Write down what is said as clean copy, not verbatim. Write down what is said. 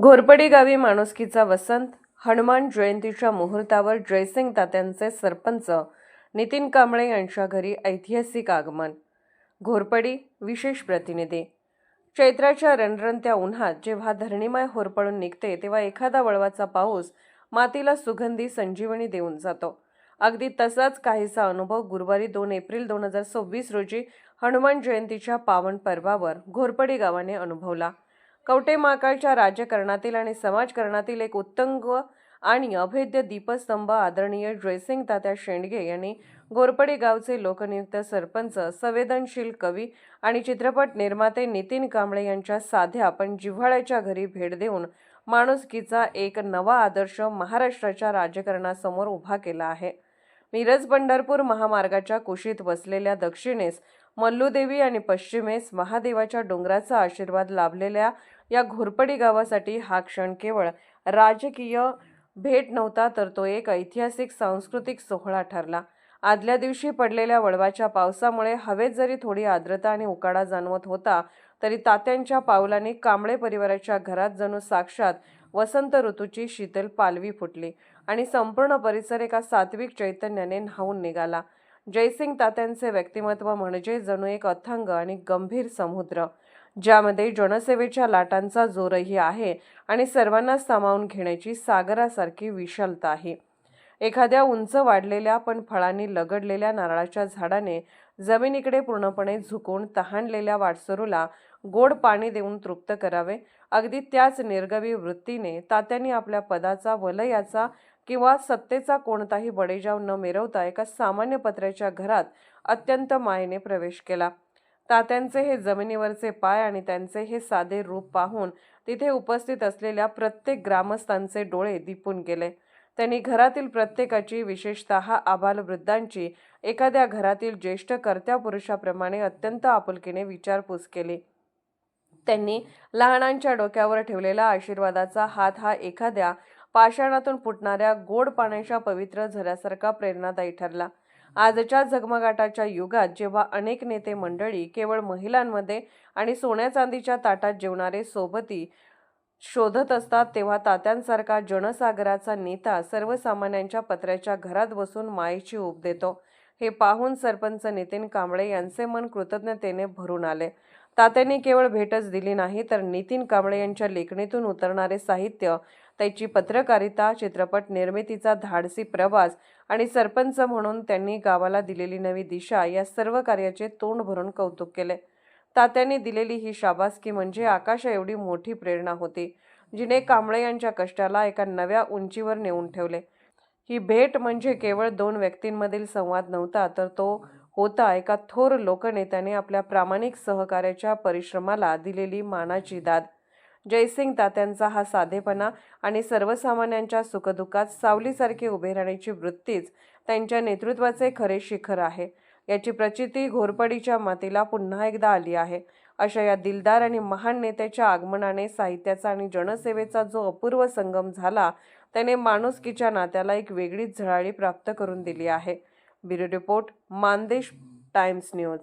घोरपडी गावी माणुसकीचा वसंत. हनुमान जयंतीच्या मुहूर्तावर जयसिंग तात्यांचे सरपंच नितीन कांबळे यांच्या घरी ऐतिहासिक आगमन. घोरपडी विशेष प्रतिनिधी. चैत्राच्या रणरणत्या उन्हात जेव्हा धरणीमाय होरपळून निघते तेव्हा एखादा वळवाचा पाऊस मातीला सुगंधी संजीवनी देऊन जातो. अगदी तसाच काहीसा अनुभव गुरुवारी 2 एप्रिल 2026 रोजी हनुमान जयंतीच्या पावन पर्वावर घोरपडी गावाने अनुभवला. कवठे महाकाळच्या राजकारणातील आणि समाजकारणातील एक उत्तुंग आणि अभेद्य दीपस्तंभ आदरणीय जयसिंग तात्या शेंडगे यांनी घोरपडी गावचे लोकनियुक्त सरपंच, संवेदनशील कवी आणि चित्रपट निर्माते नितीन कांबळे यांच्या साध्या पण जिव्हाळ्याच्या घरी भेट देऊन माणुसकीचा एक नवा आदर्श महाराष्ट्राच्या राजकारणासमोर उभा केला आहे. मिरज-पंढरपूर महामार्गाच्या कुशीत वसलेल्या दक्षिणेस मल्लूदेवी आणि पश्चिमेस महादेवाच्या डोंगराचा आशीर्वाद लाभलेल्या या घोरपडी गावासाठी हा क्षण केवळ राजकीय भेट नव्हता, तर तो एक ऐतिहासिक सांस्कृतिक सोहळा ठरला. आदल्या दिवशी पडलेल्या वळवाच्या पावसामुळे हवेत जरी थोडी आर्द्रता आणि उकाडा जाणवत होता, तरी तात्यांच्या पावलांनी कांबळे परिवाराच्या घरात जणू साक्षात वसंत ऋतूची शीतल पालवी फुटली आणि संपूर्ण परिसर एका सात्विक चैतन्याने न्हावून निघाला. जयसिंग तात्यांचे व्यक्तिमत्व म्हणजे जणू एक अथांग आणि गंभीर समुद्र, ज्यामध्ये जनसेवेच्या लाटांचा जोरही आहे आणि सर्वांना सामावून घेण्याची सागरासारखी विशालता आहे. एखाद्या उंच वाढलेल्या पण फळांनी लगडलेल्या नारळाच्या झाडाने जमिनीकडे पूर्णपणे झुकून तहानलेल्या वाटसरूला गोड पाणी देऊन तृप्त करावे, अगदी त्याच निर्गवी वृत्तीने तात्यांनी आपल्या पदाचा, वलयाचा किंवा सत्तेचा कोणताही बडेजाव न मिरवता एका सामान्य पत्र्याच्या घरात अत्यंत मायेने प्रवेश केला. तात्यांचे हे जमिनीवरचे पाय आणि त्यांचे हे साधे रूप पाहून तिथे उपस्थित असलेल्या प्रत्येक ग्रामस्थांचे डोळे दिपून गेले. त्यांनी घरातील प्रत्येकाची, विशेषतः आबालवृद्धांची, एखाद्या घरातील ज्येष्ठ कर्त्या पुरुषाप्रमाणे अत्यंत आपुलकीने विचारपूस केली. त्यांनी लहानांच्या डोक्यावर ठेवलेला आशीर्वादाचा हात हा एखाद्या पाषाणातून फुटणाऱ्या गोड पाण्याच्या पवित्र झऱ्यासारखा प्रेरणादायी ठरला. आजच्या झगमगाटाच्या युगात जेव्हा अनेक नेते मंडळी केवळ महिलांमध्ये आणि सोन्या चांदीच्या ताटात जेवणारे सोबती शोधत असतात, तेव्हा तात्यांसारखा जनसागराचा नेता सर्वसामान्यांच्या पत्र्याच्या घरात बसून मायेची ऊब देतो. हे पाहून सरपंच नितीन कांबळे यांचे मन कृतज्ञतेने भरून आले. तात्यांनी केवळ भेटच दिली नाही, तर नितीन कांबळे यांच्या लेखणीतून उतरणारे साहित्य, त्याची पत्रकारिता, चित्रपट निर्मितीचा धाडसी प्रवास आणि सरपंच म्हणून त्यांनी गावाला दिलेली नवी दिशा या सर्व कार्याचे तोंड भरून कौतुक केले. तात्यांनी दिलेली ही शाबासकी म्हणजे आकाशा एवढी मोठी प्रेरणा होती, जिने कांबळे यांच्या कष्टाला एका नव्या उंचीवर नेऊन ठेवले. ही भेट म्हणजे केवळ 2 व्यक्तींमधील संवाद नव्हता, तर तो होता एका थोर लोकनेत्याने आपल्या प्रामाणिक सहकार्याच्या परिश्रमाला दिलेली मानाची दाद. जयसिंग तात्यांचा हा साधेपणा आणि सर्वसामान्यांच्या सुखदुःखात सावलीसारखे उभे राहण्याची वृत्तीच त्यांच्या नेतृत्वाचे खरे शिखर आहे. याची प्रचिती घोरपडीच्या मातीला पुन्हा एकदा आली आहे. अशा या दिलदार आणि महान नेत्याच्या आगमनाने साहित्याचा आणि जनसेवेचा जो अपूर्व संगम झाला, त्याने माणुसकीच्या नात्याला एक वेगळीच झळाळी प्राप्त करून दिली आहे. Bureau report, Mandesh times news.